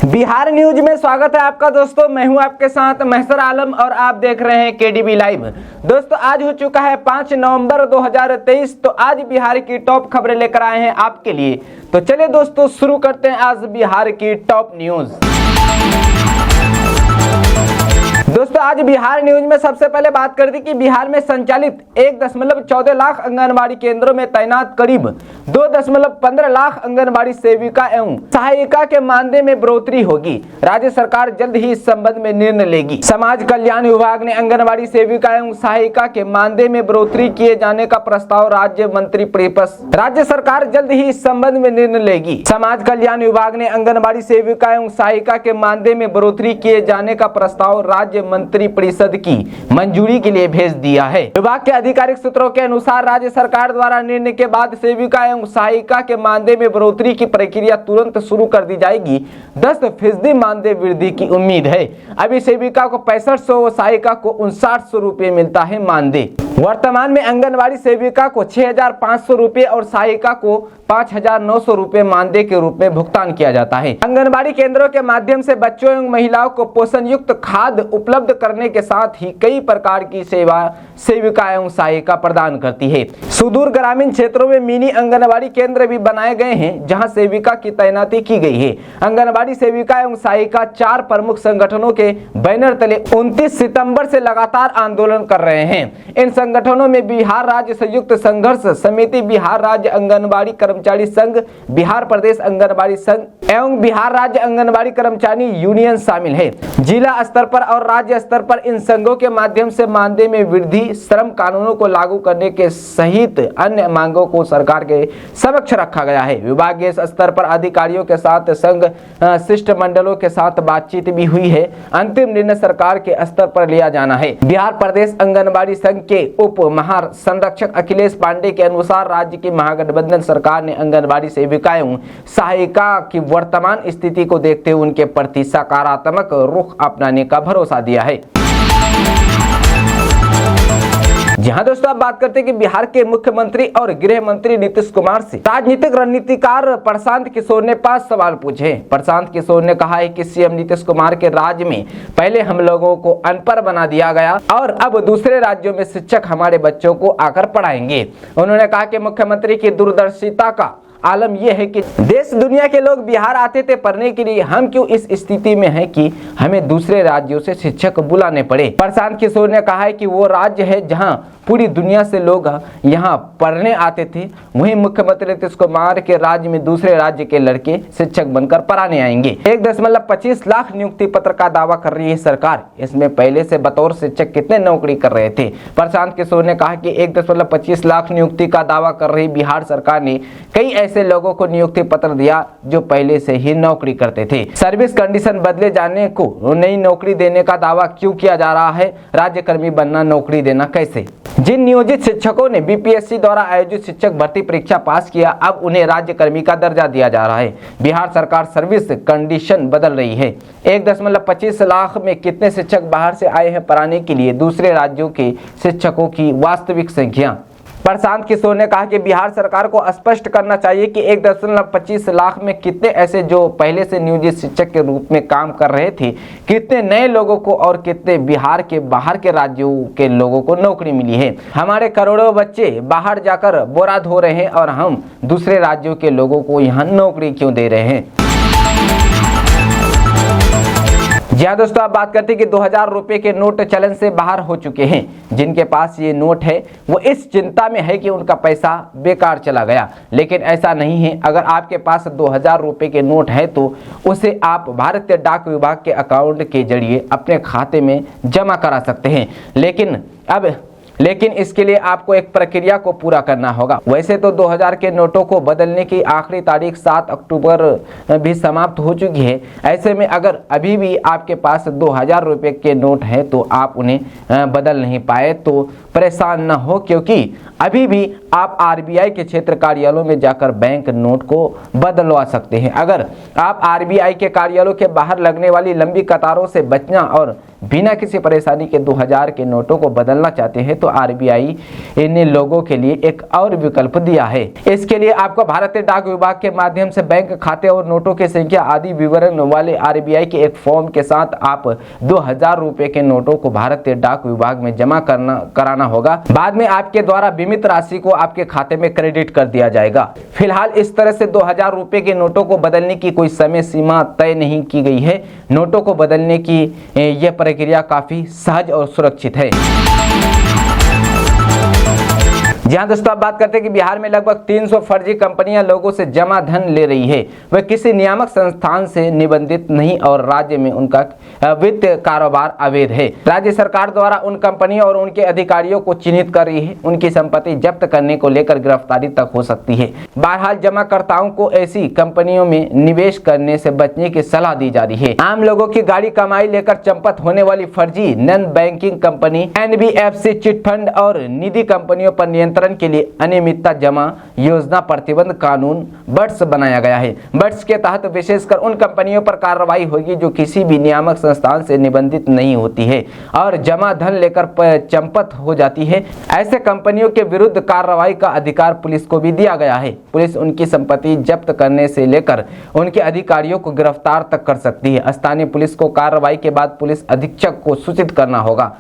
Bihar news में स्वागत है आपका दोस्तों। मैं हूं आपके साथ महसर आलम और आप देख रहे हैं केडीबी लाइव। दोस्तों आज हो चुका है 5 नवंबर 2023। तो आज बिहार की टॉप खबरें लेकर आए हैं आपके लिए। तो चलिए दोस्तों शुरू करते हैं आज बिहार की टॉप न्यूज। दोस्तों आज बिहार न्यूज में सबसे पहले बात कर दी कि बिहार में संचालित 1.14 लाख आंगनबाड़ी केंद्रों में तैनात करीब 2.15 लाख आंगनबाड़ी सेविका एवं सहायिका के मानदेय में बढ़ोतरी होगी। राज्य सरकार जल्द ही इस संबंध में निर्णय लेगी। समाज कल्याण विभाग ने आंगनबाड़ी सेविका एवं सहायिका के मानदेय में बढ़ोतरी किए जाने का प्रस्ताव राज्य मंत्री राज्य सरकार जल्द ही इस संबंध में निर्णय लेगी। समाज कल्याण विभाग ने आंगनबाड़ी सेविका एवं सहायिका के मानदेय में बढ़ोतरी किए जाने का प्रस्ताव राज्य मंत्री परिषद की मंजूरी के लिए भेज दिया है। विभाग के आधिकारिक सूत्रों के अनुसार राज्य सरकार द्वारा निर्णय के बाद सेविका एवं सहायिका के मानदेय में बढ़ोतरी की प्रक्रिया तुरंत शुरू कर दी जाएगी। 10% मानदेय वृद्धि की उम्मीद है। अभी सेविका को 6500 और सहायिका को 5900 रुपए मिलता है मानदेय। वर्तमान में आंगनबाड़ी सेविका को 6500 रुपए और सहायिका को 5900 रुपए मानदेय के रूप में भुगतान किया जाता है। आंगनबाड़ी केंद्रों के माध्यम से बच्चों एवं महिलाओं को पोषण युक्त खाद्य उपलब्ध करने के साथ ही कई प्रकार की सेविका एवं सहायिका प्रदान करती है। सुदूर ग्रामीण क्षेत्रों में मिनी आंगनबाड़ी केंद्र भी बनाए गए हैं जहां सेविका की तैनाती की गई है। आंगनबाड़ी सेविका एवं सहायिका 4 प्रमुख संगठनों के बैनर तले 29 सितंबर से लगातार आंदोलन कर रहे हैं। इन संगठनों में बिहार राज्य संयुक्त संघर्ष समिति, बिहार राज्य आंगनबाड़ी कर्मचारी संघ, बिहार प्रदेश आंगनबाड़ी संघ एवं बिहार राज्य आंगनबाड़ी कर्मचारी यूनियन शामिल है। जिला स्तर पर और राज्य स्तर पर इन संघों के माध्यम से मानदेय में वृद्धि, श्रम कानूनों को लागू करने के सहित अन्य मांगों को सरकार के समक्ष रखा गया है। विभागीय स्तर पर अधिकारियों के साथ संघ शिष्टमंडलों के साथ बातचीत भी हुई है। अंतिम निर्णय सरकार के स्तर पर लिया जाना है। बिहार प्रदेश आंगनबाड़ी संघ के उप महासंरक्षक अखिलेश पांडे के अनुसार राज्य की महागठबंधन सरकार ने आंगनबाड़ी सेविका एवं सहायिका की वर्तमान स्थिति को देखते हुए उनके प्रति सकारात्मक रुख अपनाने का भरोसा दिया है। जहां दोस्तों आप बात करते हैं कि बिहार के मुख्यमंत्री और गृह मंत्री नीतीश कुमार से राजनीतिक रणनीतिकार प्रशांत किशोर ने 5 सवाल पूछे। प्रशांत किशोर ने कहा है कि सीएम नीतीश कुमार के राज्य में पहले हम लोगों को अनपढ़ बना दिया गया और अब दूसरे राज्यों में शिक्षक हमारे बच्चों को आकर पढ़ाएंगे। उन्होंने कहा कि मुख्यमंत्री की दूरदर्शिता का आलम यह है कि देश दुनिया के लोग बिहार आते थे पढ़ने के लिए, हम क्यों इस स्थिति में हैं कि हमें दूसरे राज्यों से शिक्षक बुलाने पड़े। प्रशांत किशोर ने कहा है कि वो राज्य है जहां पूरी दुनिया से लोग यहां पढ़ने आते थे, वहीं मुख्यमंत्री नीतीश कुमार के राज्य में दूसरे राज्य के लड़के शिक्षक बनकर पढ़ाने आएंगे। 1.25 लाख नियुक्ति पत्र का दावा कर रही है सरकार। इसमें पहले से बतौर शिक्षक कितने नौकरी कर रहे थे। प्रशांत किशोर ने कहा कि 1.25 लाख नियुक्ति का दावा कर रही बिहार सरकार ने कई ऐसे लोगों को नियुक्ति पत्र दिया जो पहले से ही नौकरी करते थे। सर्विस कंडीशन बदले जाने को नई नौकरी देने का दावा क्यों किया जा रहा है। राज्य कर्मी बनना, नौकरी देना कैसे। जिन नियोजित शिक्षकों ने बीपीएससी द्वारा आयोजित शिक्षक भर्ती परीक्षा पास किया, अब उन्हें राज्य कर्मी का दर्जा दिया जा रहा है। बिहार सरकार सर्विस कंडीशन बदल रही है। 1.25 लाख में कितने शिक्षक बाहर से आए हैं पढ़ाने के लिए दूसरे राज्यों के शिक्षकों की वास्तविक संख्या। प्रशांत किशोर ने कहा कि बिहार सरकार को स्पष्ट करना चाहिए कि 1.25 लाख में कितने ऐसे जो पहले से नियोजित शिक्षक के रूप में काम कर रहे थे, कितने नए लोगों को और कितने बिहार के बाहर के राज्यों के लोगों को नौकरी मिली है। हमारे करोड़ों बच्चे बाहर जाकर बोरा धो रहे हैं और हम दूसरे राज्यों के लोगों को यहाँ नौकरी क्यों दे रहे हैं। जी हाँ दोस्तों आप बात करते हैं कि 2000 रुपए के नोट चलन से बाहर हो चुके हैं। जिनके पास ये नोट है वो इस चिंता में है कि उनका पैसा बेकार चला गया, लेकिन ऐसा नहीं है। अगर आपके पास 2000 रुपए के नोट है तो उसे आप भारतीय डाक विभाग के अकाउंट के जरिए अपने खाते में जमा करा सकते हैं। लेकिन इसके लिए आपको एक प्रक्रिया को पूरा करना होगा। वैसे तो 2000 के नोटों को बदलने की आखिरी तारीख 7 अक्टूबर भी समाप्त हो चुकी है। ऐसे में अगर अभी भी आपके पास 2000 रुपये के नोट हैं तो आप उन्हें बदल नहीं पाए तो परेशान न हो, क्योंकि अभी भी आप आरबीआई के क्षेत्र कार्यालयों में जाकर बैंक नोट को बदलवा सकते हैं। अगर आप आरबीआई के कार्यालयों के बाहर लगने वाली लंबी कतारों से बचना और बिना किसी परेशानी के 2000 के नोटों को बदलना चाहते हैं तो आरबीआई ने लोगों के लिए एक और विकल्प दिया है। इसके लिए आपको भारतीय डाक विभाग के माध्यम से बैंक खाते और नोटों की संख्या आदि विवरण वाले आरबीआई के एक फॉर्म के साथ आप 2000 रुपए के नोटों को भारतीय डाक विभाग में जमा कराना होगा। बाद में आपके द्वारा बीमित राशि को आपके खाते में क्रेडिट कर दिया जाएगा। फिलहाल इस तरह से 2000 रुपए के नोटों को बदलने की कोई समय सीमा तय नहीं की गई है। नोटों को बदलने की यह प्रक्रिया काफी सहज और सुरक्षित है। जहां दोस्तों आप बात करते हैं कि बिहार में लगभग 300 फर्जी कंपनियां लोगों से जमा धन ले रही है। वह किसी नियामक संस्थान से निबंधित नहीं और राज्य में उनका वित्त कारोबार अवैध है। राज्य सरकार द्वारा उन कंपनियों और उनके अधिकारियों को चिन्हित कर रही है। उनकी संपत्ति जब्त करने को लेकर गिरफ्तारी तक हो सकती है। बहरहाल जमाकर्ताओं को ऐसी कंपनियों में निवेश करने से बचने की सलाह दी जा रही है। आम लोगों की गाड़ी कमाई लेकर चंपत होने वाली फर्जी non banking company, NBFC, chit fund और निधि कंपनियों पर नियंत्रण के लिए अनियमितता जमा योजना प्रतिबंध कानून बट्स बनाया गया है। बट्स के तहत विशेषकर उन कंपनियों पर कार्रवाई होगी जो किसी भी नियामक संस्थान से निबंधित नहीं होती है और जमा धन लेकर चंपत हो जाती है। ऐसे कंपनियों के विरुद्ध कार्रवाई का अधिकार पुलिस को भी दिया गया है। पुलिस उनकी संपत्ति जब्त करने से लेकर उनके अधिकारियों को गिरफ्तार तक कर सकती है। स्थानीय पुलिस को कार्रवाई के बाद पुलिस अधीक्षक को सूचित करना होगा।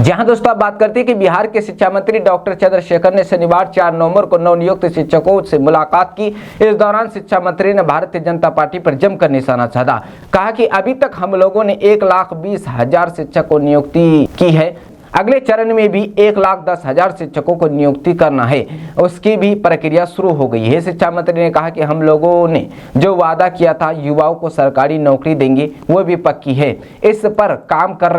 जहां दोस्तों आप बात करते हैं कि बिहार के शिक्षा मंत्री डॉक्टर चंद्रशेखर ने शनिवार 4 नवंबर को नवनियुक्त शिक्षकों से मुलाकात की। इस दौरान शिक्षा मंत्री ने भारतीय जनता पार्टी पर जमकर निशाना साधा। कहा कि अभी तक हम लोगों ने 1,20,000 शिक्षकों को नियुक्ति की है। अगले चरण में भी 1,10,000 शिक्षकों को नियुक्ति करना है, उसकी भी प्रक्रिया शुरू हो गई है। शिक्षा मंत्री ने कहा कि हम लोगों ने जो वादा किया था युवाओं को सरकारी नौकरी देंगे वो भी पक्की है। इस पर काम कर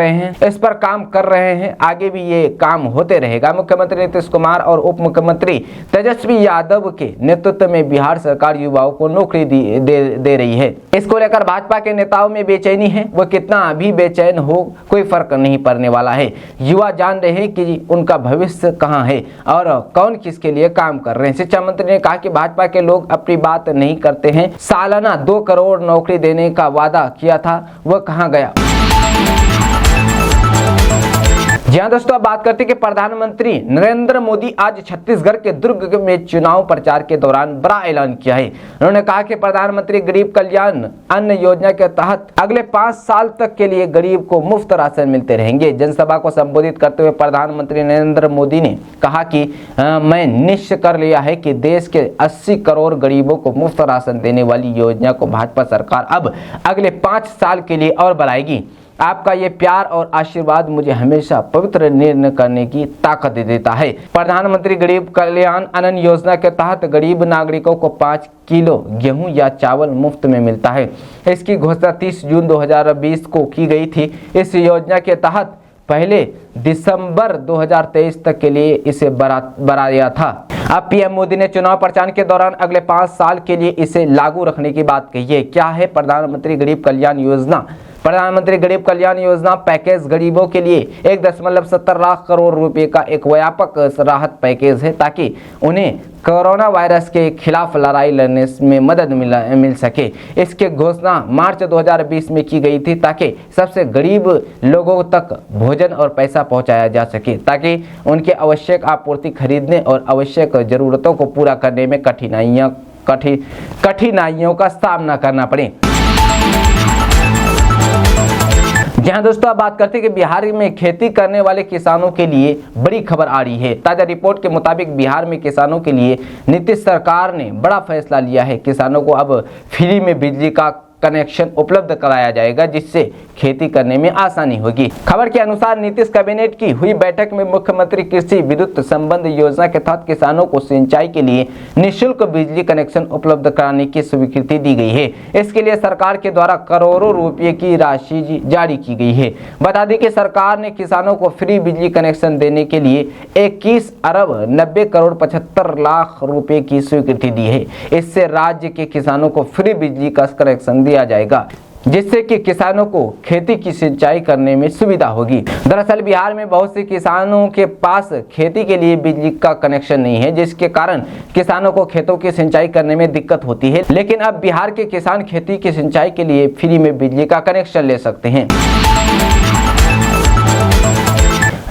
रहे हैं, आगे भी ये काम होते रहेगा। मुख्यमंत्री नीतीश कुमार और उप मुख्यमंत्री तेजस्वी यादव के नेतृत्व में बिहार सरकार युवाओं को नौकरी दे रही है। इसको लेकर भाजपा के नेताओं में बेचैनी है। वो कितना भी बेचैन हो कोई फर्क नहीं पड़ने वाला है। युवा जान रहे हैं कि उनका भविष्य कहां है और कौन किसके लिए काम कर रहे हैं। शिक्षा मंत्री ने कहा कि भाजपा के लोग अपनी बात नहीं करते हैं। सालाना 2 करोड़ नौकरी देने का वादा किया था, वह कहां गया। जहां दोस्तों आप बात करते हैं कि प्रधानमंत्री नरेंद्र मोदी आज छत्तीसगढ़ के दुर्ग में चुनाव प्रचार के दौरान बड़ा ऐलान किया है। उन्होंने कहा कि प्रधानमंत्री गरीब कल्याण अन्न योजना के तहत अगले 5 साल तक के लिए गरीब को मुफ्त राशन मिलते रहेंगे। जनसभा को संबोधित करते हुए प्रधानमंत्री नरेंद्र मोदी ने कहा कि मैं निश्चय कर लिया है कि देश के 80 करोड़ गरीबों को मुफ्त राशन देने वाली योजना को भाजपा सरकार अब अगले 5 साल के लिए और बढ़ाएगी। आपका ये प्यार और आशीर्वाद मुझे हमेशा पवित्र निर्णय करने की ताकत देता है। प्रधानमंत्री गरीब कल्याण अन्न योजना के तहत गरीब नागरिकों को 5 किलो गेहूं या चावल मुफ्त में मिलता है। इसकी घोषणा 30 जून 2020 को की गई थी। इस योजना के तहत पहले दिसंबर 2023 तक के लिए इसे बढ़ाया था। अब पीएम मोदी ने चुनाव प्रचार के दौरान अगले 5 साल के लिए इसे लागू रखने की बात कही है। क्या है प्रधानमंत्री गरीब कल्याण योजना? प्रधानमंत्री गरीब कल्याण योजना पैकेज गरीबों के लिए 1.70 लाख करोड़ रुपए का एक व्यापक राहत पैकेज है ताकि उन्हें कोरोना वायरस के खिलाफ लड़ाई लड़ने में मदद मिल सके। इसकी घोषणा मार्च 2020 में की गई थी ताकि सबसे गरीब लोगों तक भोजन और पैसा पहुंचाया जा सके, ताकि उनके आवश्यक आपूर्ति खरीदने और आवश्यक जरूरतों को पूरा करने में कठिनाइयों का सामना करना पड़े। जहां दोस्तों आप बात करते हैं कि बिहार में खेती करने वाले किसानों के लिए बड़ी खबर आ रही है। ताजा रिपोर्ट के मुताबिक बिहार में किसानों के लिए नीतीश सरकार ने बड़ा फैसला लिया है। किसानों को अब फ्री में बिजली का कनेक्शन उपलब्ध कराया जाएगा, जिससे खेती करने में आसानी होगी। खबर के अनुसार नीतीश कैबिनेट की हुई बैठक में मुख्यमंत्री कृषि विद्युत संबंध योजना के तहत किसानों को सिंचाई के लिए निःशुल्क बिजली कनेक्शन उपलब्ध कराने की स्वीकृति दी गई है। इसके लिए सरकार के द्वारा करोड़ों रुपए की राशि जारी की गई है। बता दें कि सरकार ने किसानों को फ्री बिजली कनेक्शन देने के लिए 21 अरब 90 करोड़ 75 लाख रुपए की स्वीकृति दी है। इससे राज्य के किसानों को फ्री बिजली का कनेक्शन दिया जाएगा। जिससे कि किसानों को खेती की सिंचाई करने में सुविधा होगी। दरअसल बिहार में बहुत से किसानों के पास खेती के लिए बिजली का कनेक्शन नहीं है, जिसके कारण किसानों को खेतों की सिंचाई करने में दिक्कत होती है। लेकिन अब बिहार के किसान खेती की सिंचाई के लिए फ्री में बिजली का कनेक्शन ले सकते हैं।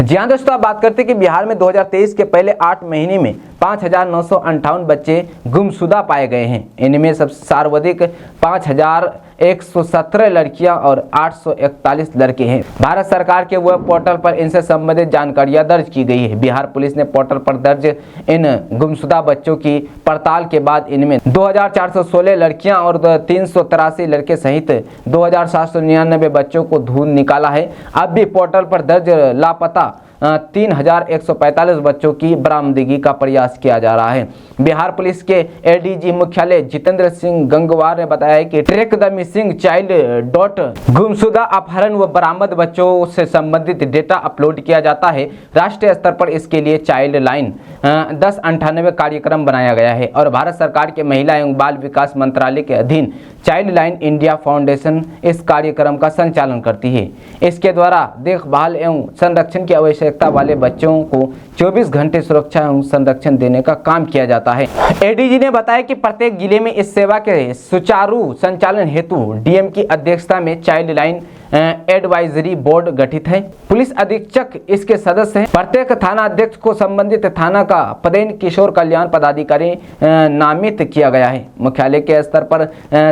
जी हाँ दोस्तों, आप बात करते हैं कि बिहार में 2023 के पहले 8 महीने में 5,958 बच्चे गुमशुदा पाए गए हैं। इनमें सबसे सर्वाधिक 5,117 लड़कियां और 841 लड़के हैं। भारत सरकार के वेब पोर्टल पर इनसे संबंधित जानकारियां दर्ज की गई है। बिहार पुलिस ने पोर्टल पर दर्ज इन गुमशुदा बच्चों की पड़ताल के बाद इनमें 2,416 लड़कियां और 383 लड़के सहित 2,799 बच्चों को ढूंढ निकाला है। अब भी पोर्टल पर दर्ज लापता 3,145 बच्चों की बरामदगी का प्रयास किया जा रहा है। बिहार पुलिस के एडीजी मुख्यालय जितेंद्र सिंह गंगवार ने बताया कि track the missing child dot गुमशुदा अपहरण व बरामद बच्चों से संबंधित डेटा अपलोड किया जाता है। राष्ट्रीय स्तर पर इसके लिए चाइल्ड लाइन 1098 कार्यक्रम बनाया गया है और भारत सरकार के महिला एवं बाल विकास मंत्रालय के अधीन चाइल्ड लाइन इंडिया फाउंडेशन इस कार्यक्रम का संचालन करती है। इसके द्वारा देखभाल एवं संरक्षण की आवश्यकता वाले बच्चों को 24 घंटे सुरक्षा एवं संरक्षण देने का काम किया जाता है। एडीजी ने बताया कि प्रत्येक जिले में इस सेवा के सुचारू संचालन हेतु डीएम की अध्यक्षता में चाइल्ड लाइन एडवाइजरी बोर्ड गठित है। पुलिस अधीक्षक इसके सदस्य हैं। प्रत्येक थाना अध्यक्ष को संबंधित थाना का पदेन किशोर कल्याण पदाधिकारी नामित किया गया है। मुख्यालय के स्तर पर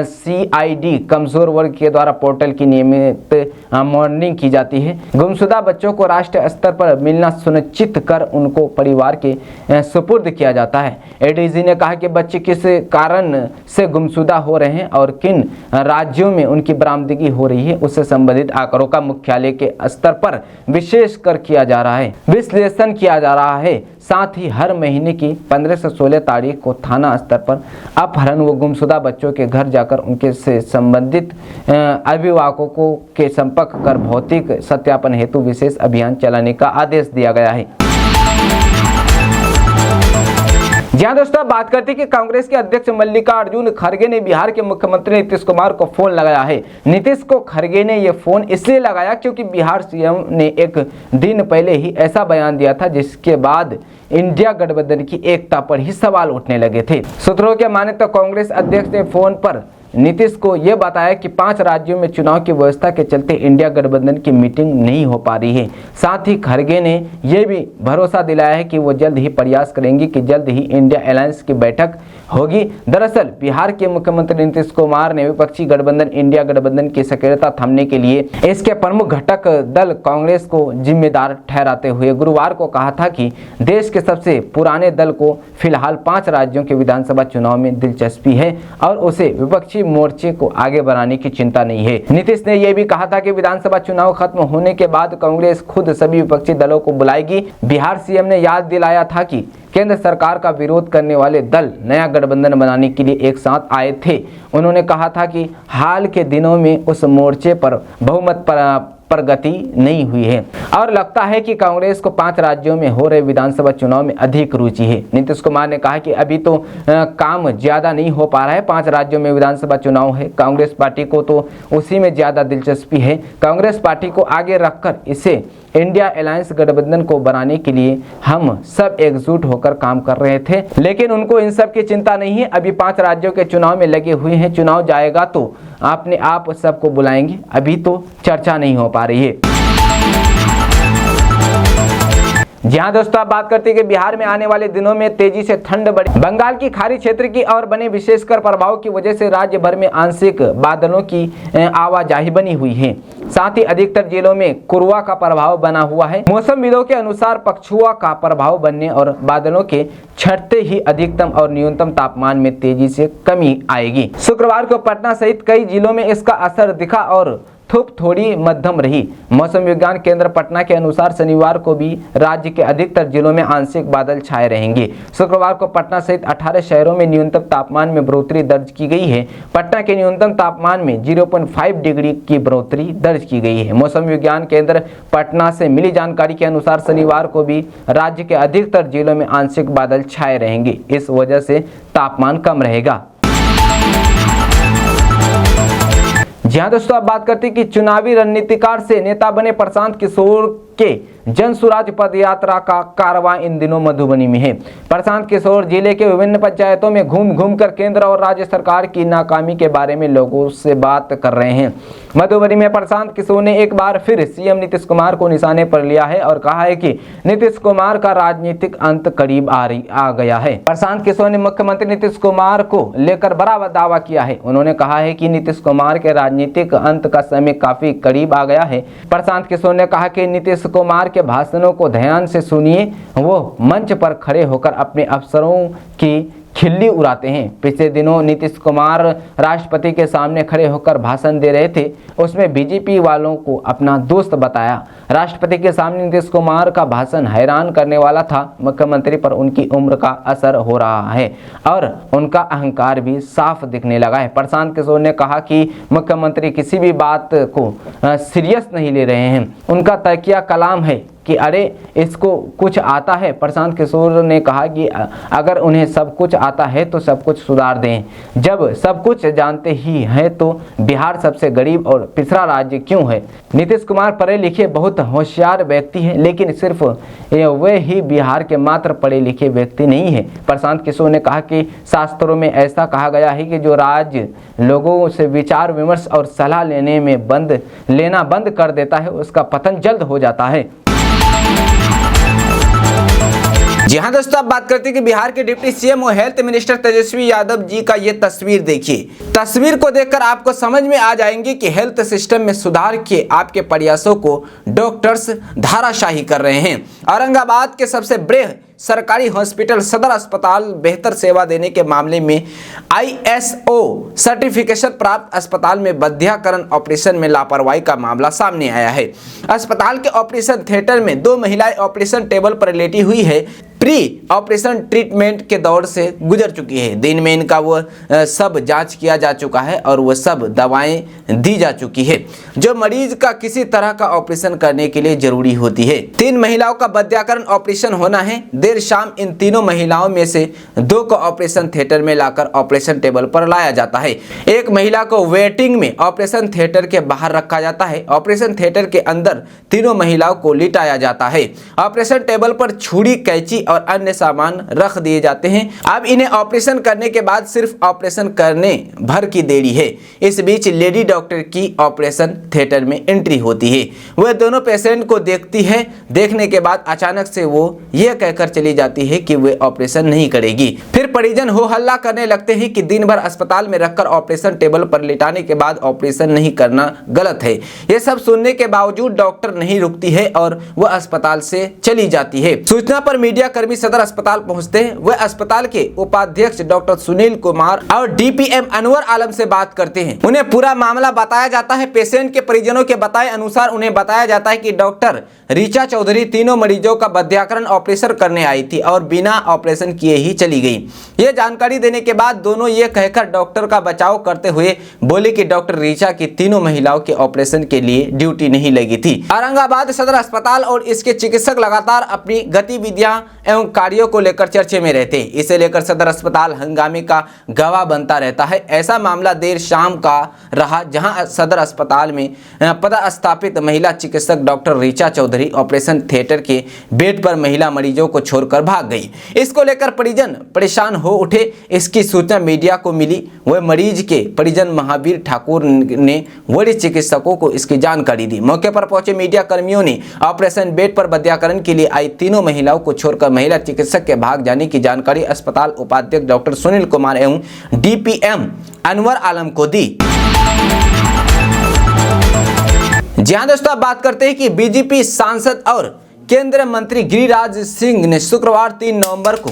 सीआईडी कमजोर वर्ग के द्वारा पोर्टल की नियमित मॉनिटरिंग की जाती है। गुमशुदा बच्चों को राष्ट्रीय स्तर पर मिलना सुनिश्चित कर उनको परिवार के सुपुर्द किया जाता है। एडीजी ने कहा कि बच्चे किस कारण से गुमशुदा हो रहे हैं और किन राज्यों में उनकी बरामदगी हो रही है, उससे संबंधित आंकड़ों का मुख्यालय के स्तर पर विशेष कर किया जा रहा है, विश्लेषण किया जा रहा है। साथ ही हर महीने की 15 से 16 तारीख को थाना स्तर पर अपहरण व गुमशुदा बच्चों के घर जाकर उनके से संबंधित अभिभावकों के संपर्क कर भौतिक सत्यापन हेतु विशेष अभियान चलाने का आदेश दिया गया है। जहां दोस्तों बात करते हैं कि कांग्रेस के अध्यक्ष मल्लिकार्जुन खड़गे ने बिहार के मुख्यमंत्री नीतीश कुमार को फोन लगाया है। नीतीश को खड़गे ने यह फोन इसलिए लगाया क्योंकि बिहार सीएम ने एक दिन पहले ही ऐसा बयान दिया था जिसके बाद इंडिया गठबंधन की एकता पर ही सवाल उठने लगे थे। सूत्रों के माने तो कांग्रेस अध्यक्ष ने फोन पर नीतीश को यह बताया कि 5 राज्यों में चुनाव की व्यवस्था के चलते इंडिया गठबंधन की मीटिंग नहीं हो पा रही है। साथ ही खड़गे ने यह भी भरोसा दिलाया है कि वो जल्द ही प्रयास करेंगे कि जल्द ही इंडिया अलायंस की बैठक होगी। दरअसल बिहार के मुख्यमंत्री नीतीश कुमार ने विपक्षी गठबंधन इंडिया गठबंधन की सक्रियता थमने के लिए इसके प्रमुख घटक दल कांग्रेस को जिम्मेदार ठहराते हुए गुरुवार को कहा था कि देश के सबसे पुराने दल को फिलहाल 5 राज्यों के विधानसभा चुनाव में दिलचस्पी है और उसे विपक्षी मोर्चे को आगे बढ़ाने की चिंता नहीं है। नीतीश ने यह भी कहा था कि विधानसभा चुनाव खत्म होने के बाद कांग्रेस खुद सभी विपक्षी दलों को बुलाएगी। बिहार सीएम ने याद दिलाया था कि केंद्र सरकार का विरोध करने वाले दल नया गठबंधन बनाने के लिए एक साथ आए थे। उन्होंने कहा था कि हाल के दिनों में उस मोर्चे पर बहुमत प्रगति नहीं हुई है और लगता है कि कांग्रेस को 5 राज्यों में हो रहे विधानसभा चुनाव में अधिक रुचि है। नीतीश कुमार ने कहा कि अभी तो काम ज्यादा नहीं हो पा रहा है। 5 राज्यों में विधानसभा चुनाव है। कांग्रेस पार्टी को तो उसी में ज्यादा दिलचस्पी है। कांग्रेस पार्टी को आगे रखकर इसे इंडिया अलायंस गठबंधन को बनाने के लिए हम सब एकजुट होकर काम कर रहे थे, लेकिन उनको इन सब की चिंता नहीं है। अभी 5 राज्यों के चुनाव में लगे हुए हैं। चुनाव जाएगा तो अपने आप सबको बुलाएंगे। अभी तो चर्चा नहीं हो पा रही है। जहां दोस्तों आप बात करते हैं कि बिहार में आने वाले दिनों में तेजी से ठंड बढ़ी। बंगाल की खाड़ी क्षेत्र की और बने विशेषकर प्रभाव की वजह से राज्य भर में आंशिक बादलों की आवाजाही बनी हुई है। साथ ही अधिकतर जिलों में कुरवा का प्रभाव बना हुआ है। मौसमविदों के अनुसार पछुआ का प्रभाव बनने और बादलों के छंटते ही अधिकतम और न्यूनतम तापमान में तेजी से कमी आएगी। शुक्रवार को पटना सहित कई जिलों में इसका असर दिखा और धूप थोड़ी मध्यम रही। मौसम विज्ञान केंद्र पटना के अनुसार शनिवार को भी राज्य के अधिकतर जिलों में आंशिक बादल छाए रहेंगे। शुक्रवार को पटना सहित 18 शहरों में न्यूनतम तापमान में बढ़ोतरी दर्ज की गई है। पटना के न्यूनतम तापमान में 0.5 डिग्री की बढ़ोतरी दर्ज की गई है। मौसम विज्ञान केंद्र पटना से मिली जानकारी के अनुसार शनिवार को भी राज्य के अधिकतर जिलों में आंशिक बादल छाए रहेंगे। इस वजह से तापमान कम रहेगा। जी हाँ दोस्तों, अब बात करते हैं कि चुनावी रणनीतिकार से नेता बने प्रशांत किशोर के जन सुराज पद यात्रा का कारवां इन दिनों मधुबनी में है। प्रशांत किशोर जिले के विभिन्न पंचायतों में घूम घूम कर केंद्र और राज्य सरकार की नाकामी के बारे में लोगों से बात कर रहे हैं। मधुबनी में प्रशांत किशोर ने एक बार फिर सीएम नीतीश कुमार को निशाने पर लिया है और कहा है कि नीतीश कुमार का राजनीतिक अंत करीब आ गया है। प्रशांत किशोर ने मुख्यमंत्री नीतीश कुमार को लेकर बड़ा दावा किया है। उन्होंने कहा है कि नीतीश कुमार के राजनीतिक अंत का समय काफी करीब आ गया है। प्रशांत किशोर ने कहा कि नीतीश कुमार के भाषणों को ध्यान से सुनिए, वो मंच पर खड़े होकर अपने अफसरों की खिल्ली उड़ाते हैं। पिछले दिनों नीतीश कुमार राष्ट्रपति के सामने खड़े होकर भाषण दे रहे थे, उसमें बीजेपी वालों को अपना दोस्त बताया। राष्ट्रपति के सामने नीतीश कुमार का भाषण हैरान करने वाला था। मुख्यमंत्री पर उनकी उम्र का असर हो रहा है और उनका अहंकार भी साफ दिखने लगा है। प्रशांत किशोर ने कहा कि मुख्यमंत्री किसी भी बात को सीरियस नहीं ले रहे हैं। उनका तकिया कलाम है कि अरे इसको कुछ आता है। प्रशांत किशोर ने कहा कि अगर उन्हें सब कुछ आता है तो सब कुछ सुधार दें। जब सब कुछ जानते ही हैं तो बिहार सबसे गरीब और पिछड़ा राज्य क्यों है? नीतीश कुमार पढ़े लिखे बहुत होशियार व्यक्ति हैं, लेकिन सिर्फ वे ही बिहार के मात्र पढ़े लिखे व्यक्ति नहीं है। प्रशांत किशोर ने कहा कि शास्त्रों में ऐसा कहा गया है कि जो राज्य लोगों से विचार विमर्श और सलाह लेना बंद कर देता है, उसका पतन जल्द हो जाता है। जी हाँ दोस्तों, अब बात करते हैं कि बिहार के डिप्टी सीएम और हेल्थ मिनिस्टर तेजस्वी यादव जी का ये तस्वीर देखिए। तस्वीर को देखकर आपको समझ में आ जाएंगे कि हेल्थ सिस्टम में सुधार के आपके प्रयासों को डॉक्टर्स धाराशाही कर रहे हैं। औरंगाबाद के सबसे बड़े सरकारी हॉस्पिटल सदर अस्पताल बेहतर सेवा देने के मामले में ISO सर्टिफिकेशन प्राप्त अस्पताल में बधियाकरण ऑपरेशन में लापरवाही का मामला सामने आया है। अस्पताल के ऑपरेशन थिएटर में 2 महिलाएं ऑपरेशन टेबल पर लेटी हुई है। प्री ऑपरेशन ट्रीटमेंट के दौर से गुजर चुकी है। दिन में इनका वो सब जांच किया जा चुका है और वो सब दवाएं दी जा चुकी है जो मरीज का किसी तरह का ऑपरेशन करने के लिए जरूरी होती है। 3 महिलाओं का बधियाकरण ऑपरेशन होना है। देर शाम इन तीनों महिलाओं में से 2 को ऑपरेशन थिएटर में लाकर ऑपरेशन टेबल पर लाया जाता है। एक महिला को वेटिंग में ऑपरेशन थिएटर के बाहर रखा जाता है। ऑपरेशन थिएटर के अंदर तीनों महिलाओं को लिटाया जाता है। ऑपरेशन टेबल पर छुरी, कैंची और अन्य सामान रख दिए जाते हैं। अब इन्हें ऑपरेशन करने के बाद सिर्फ ऑपरेशन करने भर की देरी है। इस बीच लेडी डॉक्टर की ऑपरेशन थिएटर में एंट्री होती है। वह दोनों पेशेंट को देखती है। देखने के बाद अचानक से वो यह कहकर चली जाती है कि वे ऑपरेशन नहीं करेगी। फिर परिजन हो हल्ला करने लगते हैं कि दिन भर अस्पताल में रखकर ऑपरेशन टेबल पर लिटाने के बाद ऑपरेशन नहीं करना गलत है। यह सब सुनने के बावजूद डॉक्टर नहीं रुकती है और वह अस्पताल से चली जाती है। सूचना पर मीडिया कर्मी सदर अस्पताल पहुंचते हैं। वह अस्पताल के उपाध्यक्ष डॉक्टर सुनील कुमार और DPM अनवर आलम से बात करते हैं। उन्हें पूरा मामला बताया जाता है। पेशेंट के परिजनों के बताए अनुसार उन्हें बताया जाता है कि डॉक्टर ऋचा चौधरी तीनों मरीजों का बधियाकरण ऑपरेशन करने आई थी और बिना ऑपरेशन किए ही चली गई। यह जानकारी देने के बाद दोनों ये कहकर डॉक्टर का बचाव करते हुए बोले कि डॉक्टर ऋचा की तीनों महिलाओं के ऑपरेशन के लिए ड्यूटी नहीं लगी थी। औरंगाबाद सदर अस्पताल और इसके चिकित्सक लगातार अपनी गतिविधियां एवं कार्यों को लेकर चर्चे में रहते हैं। इसे लेकर सदर अस्पताल हंगामे का गवाह बनता रहता है। ऐसा मामला देर शाम का रहा जहां सदर अस्पताल में पदस्थापित महिला चिकित्सक doctor Richa Chaudhary operation theatre के बेड पर महिला मरीजों को छोड़कर भाग गई। इसको लेकर परिजन परेशान हो उठे। इसकी सूचना मीडिया को मिली। वह मरीज के परिजन महावीर ठाकुर ने वरिष्ठ चिकित्सकों को इसकी जानकारी दी। मौके पर पहुंचे मीडिया कर्मियों ने ऑपरेशन बेड पर बधियाकरण के लिए आई तीनों महिलाओं को छोड़कर महिला चिकित्सक के भाग जाने की जानकारी अस्पताल उपाध्यक्ष डॉक्टर सुनील कुमार एवं DPM अनवर आलम को दी। जी हाँ दोस्तों, अब बात करते हैं कि बीजेपी सांसद और केंद्रीय मंत्री गिरिराज सिंह ने शुक्रवार 3 नवंबर को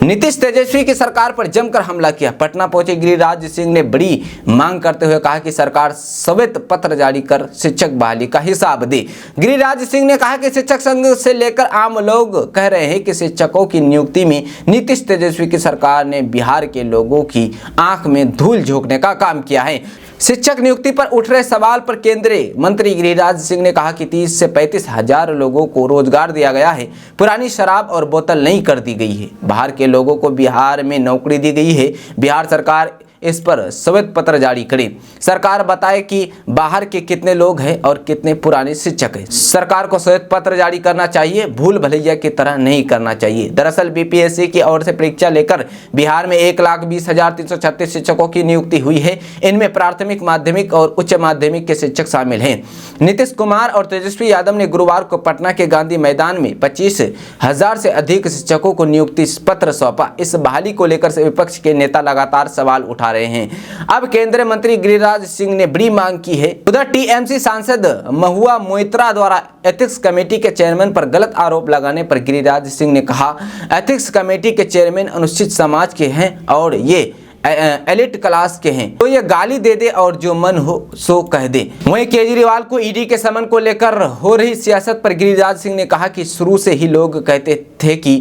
नीतीश तेजस्वी की सरकार पर जमकर हमला किया। पटना पहुंचे गिरिराज सिंह ने बड़ी मांग करते हुए कहा कि सरकार श्वेत पत्र जारी कर शिक्षक बहाली का हिसाब दे। गिरिराज सिंह ने कहा कि शिक्षक संघ से लेकर आम लोग कह रहे हैं कि शिक्षकों की नियुक्ति में नीतीश तेजस्वी की सरकार ने बिहार के लोगों की आंख में धूल झोंकने का काम किया है। शिक्षक नियुक्ति पर उठ रहे सवाल पर केंद्रीय मंत्री गिरिराज सिंह ने कहा कि 30 से 35 हजार लोगों को रोजगार दिया गया है। पुरानी शराब और बोतल नहीं कर दी गई है। बाहर के लोगों को बिहार में नौकरी दी गई है। बिहार सरकार इस पर श्वेत पत्र जारी करे। सरकार बताए कि बाहर के कितने लोग हैं और कितने पुराने शिक्षक हैं। सरकार को श्वेत पत्र जारी करना चाहिए, भूल भुलैया की तरह नहीं करना चाहिए। दरअसल बीपीएससी की ओर से परीक्षा लेकर बिहार में 1,20,336 शिक्षकों की नियुक्ति हुई है। इनमें प्राथमिक, माध्यमिक और उच्च माध्यमिक के शिक्षक शामिल हैं। नीतीश कुमार और तेजस्वी यादव ने गुरुवार को पटना के गांधी मैदान में 25,000 से अधिक शिक्षकों को नियुक्ति पत्र सौंपा। इस बहाली को लेकर से विपक्ष के नेता लगातार सवाल उठा रहे हैं। अब केंद्रीय मंत्री गिरिराज सिंह ने बड़ी मांग की है। उधर टीएमसी सांसद महुआ मोइत्रा द्वारा एथिक्स कमेटी के चेयरमैन पर गलत आरोप लगाने पर गिरिराज सिंह ने कहा, एथिक्स कमेटी के चेयरमैन अनुसूचित समाज के हैं और ये एलिट क्लास के हैं, तो ये गाली दे दे और जो मन हो सो कह दे। वहीं केजरीवाल को ईडी के समन को लेकर हो रही सियासत पर गिरिराज सिंह ने कहा कि शुरू से ही लोग कहते थे कि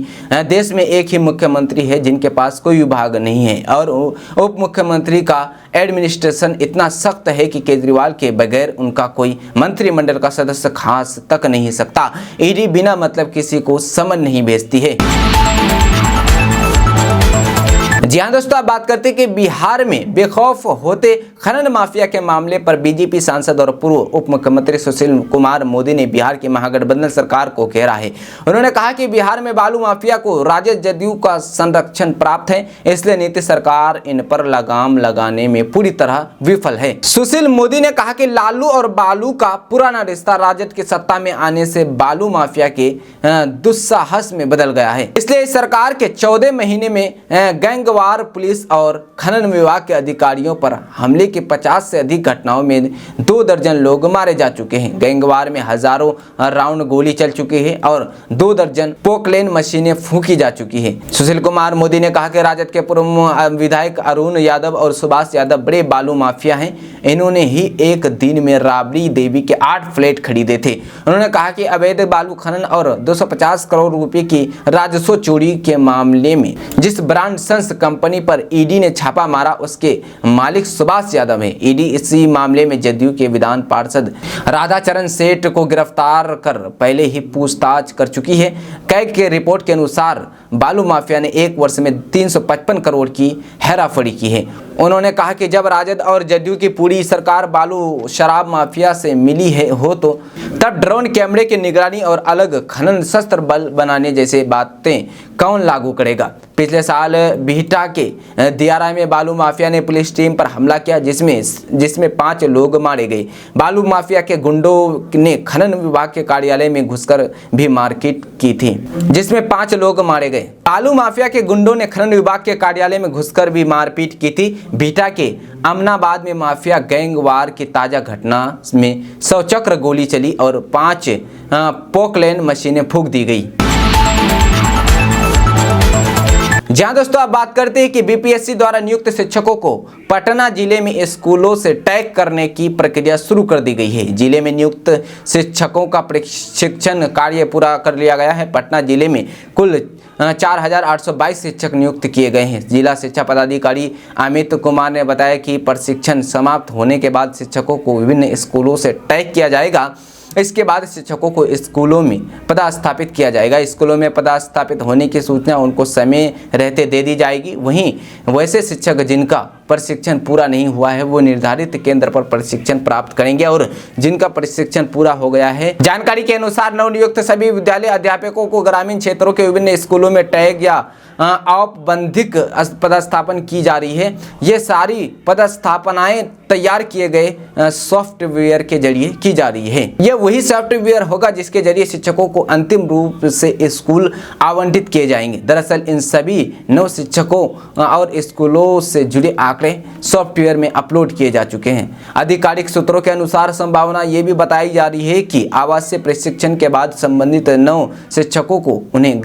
देश में एक ही मुख्यमंत्री है जिनके पास कोई विभाग नहीं है और उप मुख्यमंत्री का एडमिनिस्ट्रेशन इतना सख्त है कि केजरीवाल के बगैर उनका कोई मंत्रिमंडल का सदस्य खास तक नहीं सकता। ईडी बिना मतलब किसी को समन नहीं भेजती है। जी हाँ दोस्तों, आप बात करते हैं कि बिहार में बेखौफ होते खनन माफिया के मामले पर बीजेपी सांसद और पूर्व उप मुख्यमंत्री सुशील कुमार मोदी ने बिहार की महागठबंधन सरकार को घेरा है। उन्होंने कहा कि बिहार में बालू माफिया को राजद जदयू का संरक्षण प्राप्त है, इसलिए नीतीश सरकार इन पर लगाम लगाने में पूरी तरह विफल है। सुशील मोदी ने कहा कि लालू और बालू का पुराना रिश्ता राजद की सत्ता में आने से बालू माफिया के दुस्साहस में बदल गया है। इसलिए इस सरकार के 14 महीने में गैंगवार पुलिस और खनन विभाग के अधिकारियों पर हमले की 50 से अधिक घटनाओं में 2 दर्जन लोग मारे जा चुके हैं। गैंगवार में हजारों राउंड गोली चल चुकी है और 2 दर्जन पोकलेन मशीनें फूंकी जा चुकी है। सुशील कुमार मोदी ने कहा कि राजद के पूर्व विधायक अरुण यादव और सुभाष यादव बड़े बालू माफिया हैं। इन्होंने ही एक दिन में राबड़ी देवी के 8 फ्लैट खरीदे थे। उन्होंने कहा कि अवैध बालू खनन और 250 करोड़ रुपए की राजस्व चोरी के मामले में जिस ब्रांड सन्स कंपनी पर ईडी ने छापा मारा उसके मालिक सुभाष यादव है। ईडी इसी मामले में जदयू के विधान पार्षद राधाचरण सेठ को गिरफ्तार कर पहले ही पूछताछ कर चुकी है। कैग के रिपोर्ट के अनुसार बालू माफिया ने 1 वर्ष में 355 करोड़ की हेराफेरी की है। उन्होंने कहा कि जब राजद और जदयू की पूरी सरकार बालू शराब माफिया से मिली है हो तो तब ड्रोन कैमरे की निगरानी और अलग खनन शस्त्र बल बनाने जैसे बातें कौन लागू करेगा। पिछले साल बिहटा के दियारा में बालू माफिया ने पुलिस टीम पर हमला किया जिसमें 5 लोग मारे गए। बालू माफिया के गुंडों ने खनन विभाग के कार्यालय में घुसकर भी मारपीट की थी जिसमें 5 लोग मारे गए। बालू माफिया के गुंडों ने खनन विभाग के कार्यालय में घुसकर भी मारपीट की थी। बिहटा के अमनाबाद में माफिया गैंग वार की ताजा घटना में 100 चक्र गोली चली और 5 पोकलेन मशीनें फूंक दी गई। जहां दोस्तों आप बात करते हैं कि बीपीएससी द्वारा नियुक्त शिक्षकों को पटना जिले में स्कूलों से टैग करने की प्रक्रिया शुरू कर दी गई है। जिले में नियुक्त शिक्षकों का प्रशिक्षण कार्य पूरा कर लिया गया है। पटना जिले में कुल 4,822 शिक्षक नियुक्त किए गए हैं। जिला शिक्षा पदाधिकारी अमित कुमार ने बताया कि प्रशिक्षण समाप्त होने के बाद शिक्षकों को विभिन्न स्कूलों से टैग किया जाएगा। इसके बाद शिक्षकों को स्कूलों में पदस्थापित किया जाएगा। स्कूलों में पदस्थापित होने की सूचना उनको समय रहते दे दी जाएगी। वहीं वैसे शिक्षक जिनका प्रशिक्षण पूरा नहीं हुआ है वो निर्धारित केंद्र पर प्रशिक्षण प्राप्त करेंगे और जिनका प्रशिक्षण पूरा हो गया है। जानकारी के अनुसार नवनियुक्त सभी विद्यालय अध्यापकों को ग्रामीण क्षेत्रों के विभिन्न स्कूलों में टैग या औपबंधिक पदस्थापन की जा रही है। ये सारी पदस्थापनाएं तैयार किए गए सॉफ्टवेयर के जरिए की जा रही है। यह वही सॉफ्टवेयर होगा जिसके जरिए शिक्षकों को अंतिम रूप से स्कूल आवंटित किए जाएंगे। दरअसल इन सभी नव शिक्षकों और स्कूलों से जुड़े आंकड़े सॉफ्टवेयर में अपलोड किए जा चुके हैं। आधिकारिक सूत्रों के अनुसार संभावना ये भी बताई जा रही है कि आवासीय प्रशिक्षण के बाद संबंधित नव शिक्षकों को उन्हें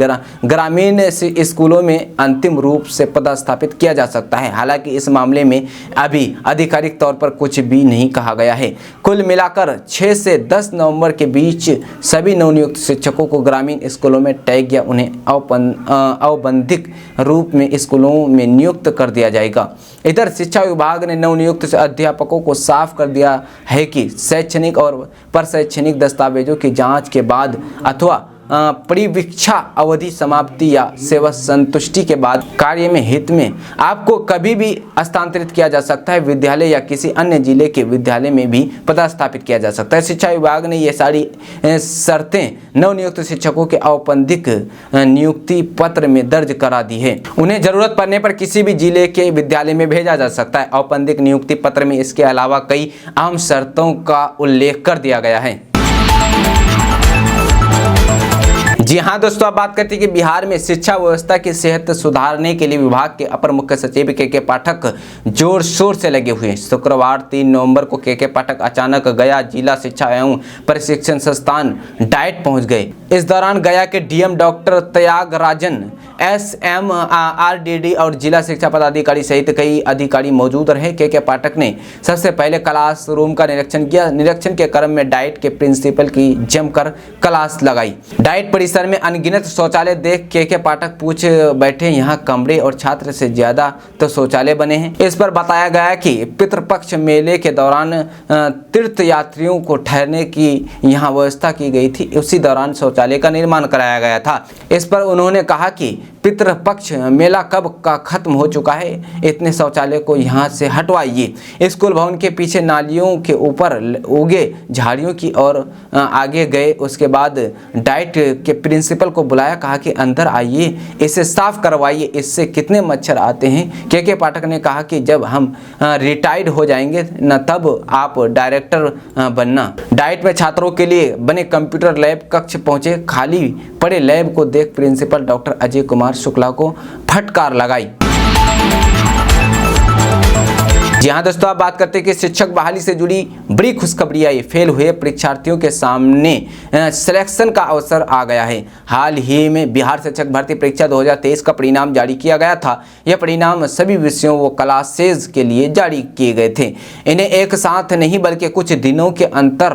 ग्रामीण स्कूलों में अंतिम रूप से पदस्थापित किया जा सकता है। हालांकि इस मामले में अभी आधिकारिक तौर पर कुछ भी नहीं कहा गया है। कुल मिलाकर 6 से 10 नवंबर के बीच सभी नवनियुक्त शिक्षकों को ग्रामीण स्कूलों में टैग या उन्हें औपबंधिक रूप में स्कूलों में नियुक्त कर दिया जाएगा। इधर शिक्षा विभाग ने नवनियुक्त अध्यापकों को साफ कर दिया है कि शैक्षणिक और प्रशैक्षणिक दस्तावेजों की जांच के बाद अथवा परिवीक्षा अवधि समाप्ति या सेवा संतुष्टि के बाद कार्य में हित में आपको कभी भी हस्तांतरित किया जा सकता है। विद्यालय या किसी अन्य जिले के विद्यालय में भी पदस्थापित किया जा सकता है। शिक्षा विभाग ने ये सारी शर्तें नवनियुक्त शिक्षकों के औपबंधिक नियुक्ति पत्र में दर्ज करा दी है। उन्हें जरूरत पड़ने पर किसी भी जिले के विद्यालय में भेजा जा सकता है। औपबंधिक नियुक्ति पत्र में इसके अलावा कई अहम शर्तों का उल्लेख कर दिया गया है। जी हाँ दोस्तों, अब बात करते हैं कि बिहार में शिक्षा व्यवस्था की सेहत सुधारने के लिए विभाग के अपर मुख्य सचिव के पाठक जोर शोर से लगे हुए हैं। शुक्रवार 3 नवंबर को के पाठक अचानक गया जिला शिक्षा एवं प्रशिक्षण संस्थान डाइट पहुंच गए। इस दौरान गया के डीएम डॉक्टर त्यागराजन, SMRDD और जिला शिक्षा पदाधिकारी सहित कई अधिकारी मौजूद रहे। के पाठक ने सबसे पहले क्लासरूम का निरीक्षण किया। निरीक्षण के क्रम में डाइट के प्रिंसिपल की जमकर क्लास लगाई। डाइट परिसर में अनगिनत शौचालय देख के पाठक पूछ बैठे, यहाँ कमरे और छात्र से ज्यादा तो शौचालय बने हैं। इस पर बताया गया कि पितृपक्ष मेले के दौरान तीर्थ यात्रियों को ठहरने की यहाँ व्यवस्था की गई थी। उसी दौरान शौचालय का निर्माण कराया गया था। इस पर उन्होंने कहा कि पितृपक्ष मेला कब का खत्म हो चुका है, इतने शौचालय को यहाँ से हटवाइए। स्कूल भवन के पीछे नालियों के ऊपर उगे झाड़ियों की ओर आगे गए। उसके बाद डाइट के प्रिंसिपल को बुलाया, कहा कि अंदर आइए, इसे साफ करवाइए, इससे कितने मच्छर आते हैं। के पाठक ने कहा कि जब हम रिटायर्ड हो जाएंगे न तब आप डायरेक्टर बनना। डाइट में छात्रों के लिए बने कंप्यूटर लैब कक्ष पहुंचे। खाली पड़े लैब को देख प्रिंसिपल डॉक्टर अजय कुमार शुक्ला को फटकार लगाई। जी हाँ दोस्तों, आप बात करते हैं कि शिक्षक बहाली से जुड़ी बड़ी खुशखबरी आई। फेल हुए परीक्षार्थियों के सामने सिलेक्शन का अवसर आ गया है। हाल ही में बिहार शिक्षक भर्ती परीक्षा 2023 का परिणाम जारी किया गया था। यह परिणाम सभी विषयों व क्लासेज के लिए जारी किए गए थे। इन्हें एक साथ नहीं बल्कि कुछ दिनों के अंतर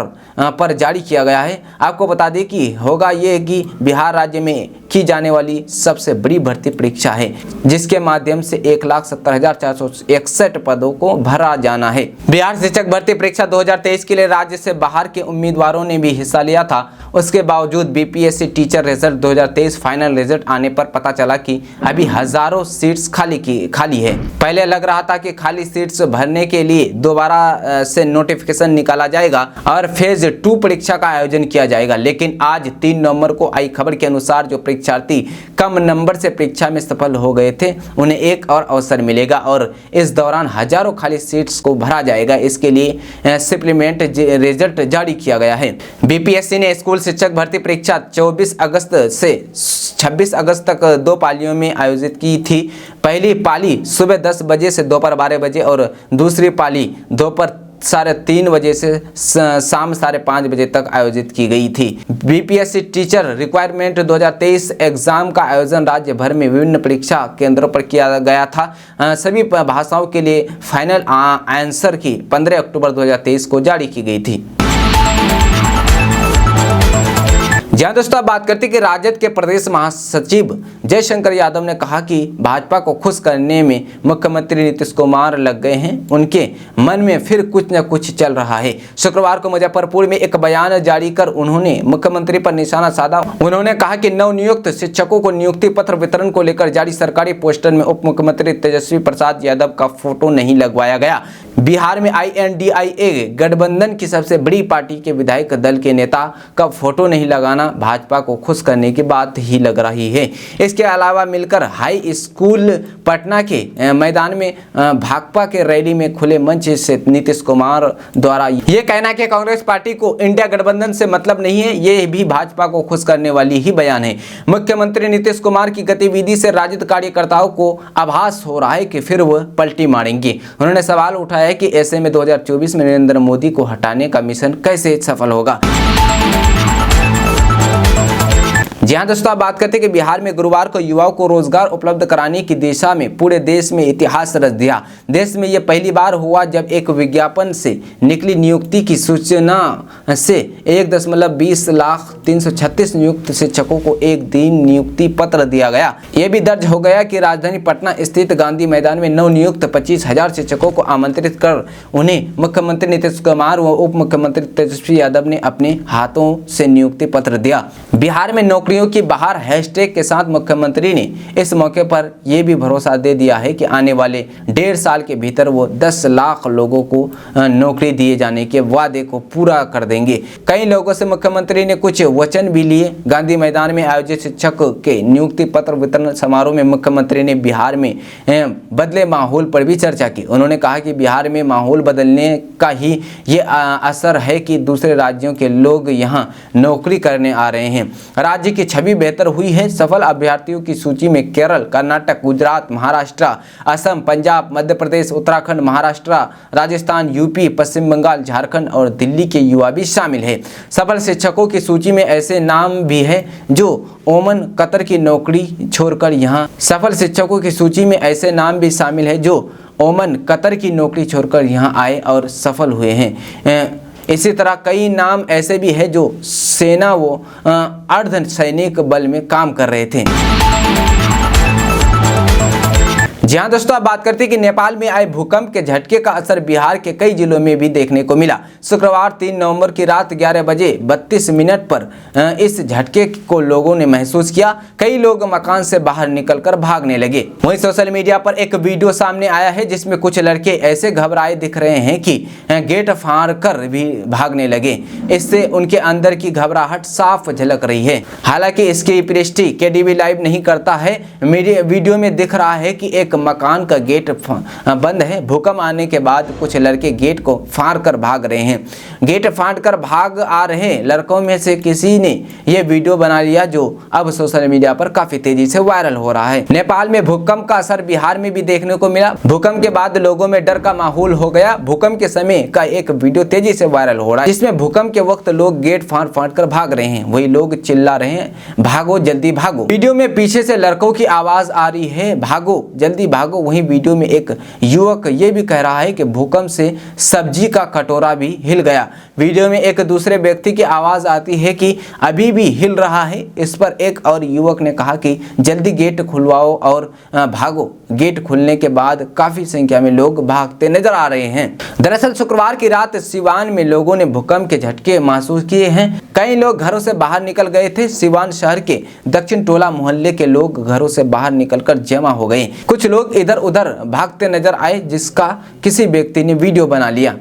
पर जारी किया गया है। आपको बता दें कि होगा ये कि बिहार राज्य में की जाने वाली सबसे बड़ी भर्ती परीक्षा है, जिसके माध्यम से 1,70,461 पदों को भरा जाना है। बिहार शिक्षक भर्ती परीक्षा 2023 के लिए राज्य से बाहर के उम्मीदवारों ने भी हिस्सा लिया था। उसके बावजूद BPSC teacher result 2023 final result आने पर पता चला कि अभी हजारों सीट्स खाली है। पहले लग रहा था कि खाली सीट्स भरने के लिए दोबारा से नोटिफिकेशन निकाला जाएगा और फेज 2 परीक्षा का आयोजन किया जाएगा, लेकिन आज 3 नवंबर को आई खबर के अनुसार जो परीक्षार्थी कम नंबर से परीक्षा में सफल हो गए थे उन्हें एक और अवसर मिलेगा और इस दौरान हजारों खाली सीट्स को भरा जाएगा। इसके लिए सप्लीमेंट रिजल्ट जारी किया गया है। बीपीएससी ने स्कूल शिक्षक भर्ती परीक्षा 24 अगस्त से 26 अगस्त तक 2 पालियों में आयोजित की थी। पहली पाली सुबह 10 बजे से दोपहर 12 बजे और दूसरी पाली दोपहर 3:30 बजे से शाम 5:30 बजे तक आयोजित की गई थी। बीपीएससी टीचर रिक्वायरमेंट 2023 एग्जाम का आयोजन राज्य भर में विभिन्न परीक्षा केंद्रों पर किया गया था। सभी भाषाओं के लिए फाइनल आंसर की 15 अक्टूबर 2023 को जारी की गई थी। जहां दोस्तों आप बात करते हैं कि राजद के प्रदेश महासचिव जयशंकर यादव ने कहा कि भाजपा को खुश करने में मुख्यमंत्री नीतीश कुमार लग गए हैं। उनके मन में फिर कुछ न कुछ चल रहा है। शुक्रवार को मुजफ्फरपुर में एक बयान जारी कर उन्होंने मुख्यमंत्री पर निशाना साधा। उन्होंने कहा कि नवनियुक्त शिक्षकों को नियुक्ति पत्र वितरण को लेकर जारी सरकारी पोस्टर में उप मुख्यमंत्री तेजस्वी प्रसाद यादव का फोटो नहीं लगवाया गया। बिहार में INDIA गठबंधन की सबसे बड़ी पार्टी के विधायक दल के नेता का फोटो नहीं लगाना भाजपा को खुश करने की बात ही लग रही है। इसके अलावा मिलकर हाई स्कूल पटना के मैदान में भाकपा के रैली में खुले मंच से नीतीश कुमार द्वारा ये कहना कि कांग्रेस पार्टी को इंडिया गठबंधन से मतलब नहीं है, ये भी भाजपा को खुश करने वाली ही बयान है। मुख्यमंत्री नीतीश कुमार की गतिविधि से राजद कार्यकर्ताओं को आभास हो रहा है कि फिर वह पलटी मारेंगे। उन्होंने सवाल उठाया है कि ऐसे में 2024 में नरेंद्र मोदी को हटाने का मिशन कैसे सफल होगा। जी हाँ दोस्तों, आप बात करते हैं कि बिहार में गुरुवार को युवाओं को रोजगार उपलब्ध कराने की दिशा में पूरे देश में इतिहास रच दिया। देश में यह पहली बार हुआ जब एक विज्ञापन से निकली नियुक्ति की सूचना से 1,20,336 नियुक्त शिक्षकों को एक दिन नियुक्ति पत्र दिया गया। यह भी दर्ज हो गया कि राजधानी पटना स्थित गांधी मैदान में नवनियुक्त 25,000 शिक्षकों को आमंत्रित कर उन्हें मुख्यमंत्री नीतीश कुमार व उप मुख्यमंत्री तेजस्वी यादव ने अपने हाथों से नियुक्ति पत्र दिया। बिहार में नौकरियों की बहार हैशटैग के साथ मुख्यमंत्री ने इस मौके पर यह भी भरोसा दे दिया है कि आने वाले 1.5 साल के भीतर वो 10 लाख लोगों को नौकरी दिए जाने के वादे को पूरा कर देंगे। कई लोगों से मुख्यमंत्री ने कुछ वचन भी लिए। गांधी मैदान में आयोजित शिक्षक के नियुक्ति पत्र वितरण समारोह में मुख्यमंत्री ने बिहार में बदले माहौल पर भी चर्चा की। उन्होंने कहा कि बिहार में माहौल बदलने का ही ये असर है कि दूसरे राज्यों के लोग यहाँ नौकरी करने आ रहे हैं। राज्य की छवि बेहतर हुई है। सफल अभ्यर्थियों की सूची में केरल, कर्नाटक, गुजरात, महाराष्ट्र, असम, पंजाब, मध्य प्रदेश, उत्तराखंड, महाराष्ट्र, राजस्थान, यूपी, पश्चिम बंगाल, झारखंड और दिल्ली के युवा भी शामिल है। सफल शिक्षकों की सूची में ऐसे नाम भी है जो ओमान, कतर की नौकरी छोड़कर यहाँ सफल शिक्षकों की सूची में ऐसे नाम भी शामिल है जो ओमान, कतर की नौकरी छोड़कर यहाँ आए और सफल हुए हैं। इसी तरह कई नाम ऐसे भी हैं जो सेना व अर्ध सैनिक बल में काम कर रहे थे। जी हाँ दोस्तों, आप बात करते हैं कि नेपाल में आए भूकंप के झटके का असर बिहार के कई जिलों में भी देखने को मिला। शुक्रवार 3 नवंबर की रात 11 बजे 32 मिनट पर इस झटके को लोगों ने महसूस किया। कई लोग मकान से बाहर निकलकर भागने लगे। वहीं सोशल मीडिया पर एक वीडियो सामने आया है जिसमें कुछ लड़के ऐसे घबराए दिख रहे हैं कि गेट फाड़ कर भी भागने लगे। इससे उनके अंदर की घबराहट साफ झलक रही है। हालांकि इसकी पुष्टि केडीवी लाइव नहीं करता है। वीडियो में दिख रहा है कि एक मकान का गेट बंद है। भूकंप आने के बाद कुछ लड़के गेट को फाड़ कर भाग रहे हैं। गेट फाड़ कर भाग आ रहे लड़कों में से किसी ने यह वीडियो बना लिया जो अब सोशल मीडिया पर काफी तेजी से वायरल हो रहा है। नेपाल में भूकंप का असर बिहार में भी देखने को मिला। भूकंप के बाद लोगों में डर का माहौल हो गया। भूकंप के समय का एक वीडियो तेजी से वायरल हो रहा है जिसमें भूकंप के वक्त लोग गेट फाड़ फाड़ कर भाग रहे हैं। वही लोग चिल्ला रहे हैं, भागो जल्दी भागो। वीडियो में पीछे से लड़कों की आवाज आ रही है, भागो जल्दी भागो। वहीं वीडियो में एक युवक ये भी कह रहा है कि भूकंप से सब्जी का कटोरा भी हिल गया। वीडियो में एक दूसरे व्यक्ति की आवाज आती है कि अभी भी हिल रहा है। इस पर एक और युवक ने कहा कि जल्दी गेट खुलवाओ और भागो। गेट खुलने के बाद काफी संख्या में लोग भागते नजर आ रहे हैं। दरअसल शुक्रवार की रात सिवान में लोगों ने भूकंप के झटके महसूस किए हैं। कई लोग घरों से बाहर निकल गए थे। सिवान शहर के दक्षिण टोला मोहल्ले के लोग घरों से बाहर निकलकर जमा हो गए। कुछ लोग इधर उधर भागते नजर आए जिसका किसी व्यक्ति ने वीडियो बना लिया।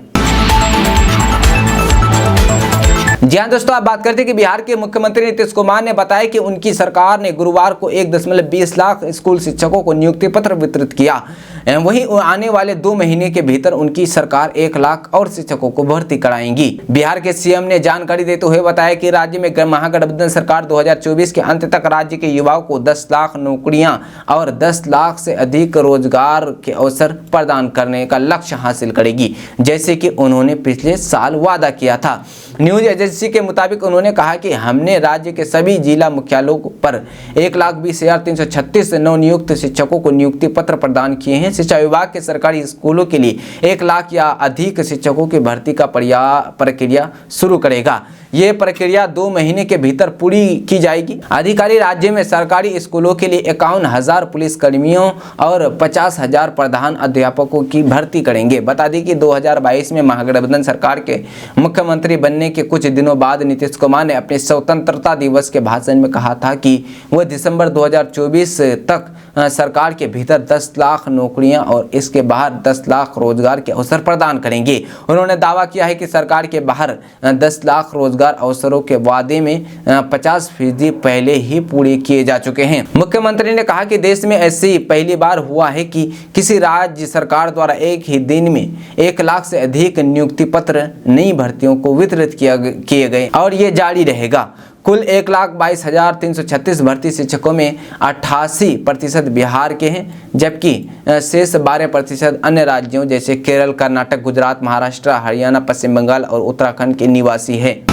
जी हाँ दोस्तों, आप बात करते हैं कि बिहार के मुख्यमंत्री नीतीश कुमार ने बताया कि उनकी सरकार ने गुरुवार को 1.20 लाख स्कूल शिक्षकों को नियुक्ति पत्र वितरित किया। वहीं आने वाले 2 महीने के भीतर उनकी सरकार 1 लाख और शिक्षकों को भर्ती कराएंगी। बिहार के सीएम ने जानकारी देते हुए बताया कि राज्य में महागठबंधन सरकार 2024 के अंत तक राज्य के युवाओं को 10 लाख नौकरियां और 10 लाख से अधिक रोजगार के अवसर प्रदान करने का लक्ष्य हासिल करेगी, जैसे कि उन्होंने पिछले साल वादा किया था। न्यूज एजेंसी के मुताबिक उन्होंने कहा कि हमने राज्य के सभी जिला मुख्यालयों पर 1,20,336 नवनियुक्त शिक्षकों को नियुक्ति पत्र प्रदान किए हैं। शिक्षा विभाग के सरकारी स्कूलों के लिए 1 लाख या अधिक शिक्षकों की भर्ती का प्रक्रिया शुरू करेगा। ये प्रक्रिया 2 महीने के भीतर पूरी की जाएगी। अधिकारी राज्य में सरकारी स्कूलों के लिए 51,000 पुलिस कर्मियों और 50,000 प्रधान अध्यापकों की भर्ती करेंगे। बता दें कि 2022 में महागठबंधन सरकार के मुख्यमंत्री बनने के कुछ दिनों बाद नीतीश कुमार ने अपने स्वतंत्रता दिवस के भाषण में कहा था कि वह दिसंबर 2024 तक सरकार के भीतर 10 लाख नौकरियां और इसके बाहर 10 लाख रोजगार के अवसर प्रदान करेंगे। उन्होंने दावा किया है कि सरकार के बाहर 10 लाख रोजगार अवसरों के वादे में 50% पहले ही पूरे किए जा चुके हैं। मुख्यमंत्री ने कहा कि देश में ऐसी पहली बार हुआ है कि किसी राज्य सरकार द्वारा एक ही दिन में 1 लाख से अधिक नियुक्ति पत्र नई भर्तियों को वितरित किए गए और ये जारी रहेगा। कुल 1,22,336 भर्ती शिक्षकों में 88% बिहार के हैं, जबकि शेष 12% अन्य राज्यों जैसे केरल, कर्नाटक, गुजरात, महाराष्ट्र, हरियाणा, पश्चिम बंगाल और उत्तराखंड के निवासी हैं।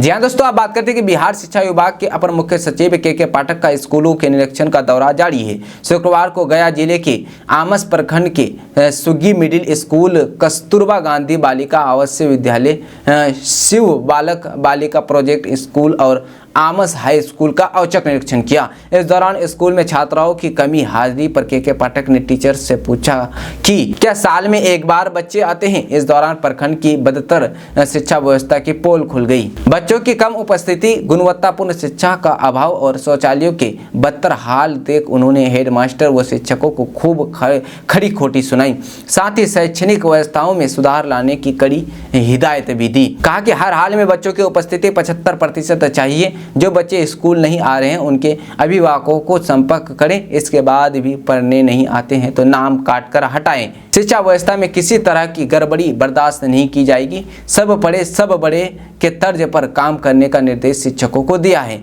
जी हाँ दोस्तों, आप बात करते हैं कि बिहार शिक्षा विभाग के अपर मुख्य सचिव के पाठक का स्कूलों के निरीक्षण का दौरा जारी है। शुक्रवार को गया जिले के आमस प्रखंड के सुग्गी मिडिल स्कूल, कस्तूरबा गांधी बालिका आवासीय विद्यालय, शिव बालक बालिका प्रोजेक्ट स्कूल और आमस हाई स्कूल का औचक निरीक्षण किया। इस दौरान स्कूल में छात्राओं की कमी हाजिरी पर के पाठक ने टीचर से पूछा कि क्या साल में एक बार बच्चे आते हैं। इस दौरान प्रखंड की बदतर शिक्षा व्यवस्था की पोल खुल गई। बच्चों की कम उपस्थिति, गुणवत्तापूर्ण शिक्षा का अभाव और शौचालयों के बदतर हाल देख उन्होंने हेडमास्टर व शिक्षकों को खूब खड़ी खोटी सुनाई। साथ ही शैक्षणिक व्यवस्थाओं में सुधार लाने की कड़ी हिदायत भी दी। कहा कि हर हाल में बच्चों की उपस्थिति 75% चाहिए। जो बच्चे स्कूल नहीं आ रहे हैं उनके अभिभावकों को संपर्क करें। इसके बाद भी पढ़ने नहीं आते हैं तो नाम काट कर हटाएं। शिक्षा व्यवस्था में किसी तरह की गड़बड़ी बर्दाश्त नहीं की जाएगी। सब पढ़े सब बड़े के तर्ज पर काम करने का निर्देश शिक्षकों को दिया है।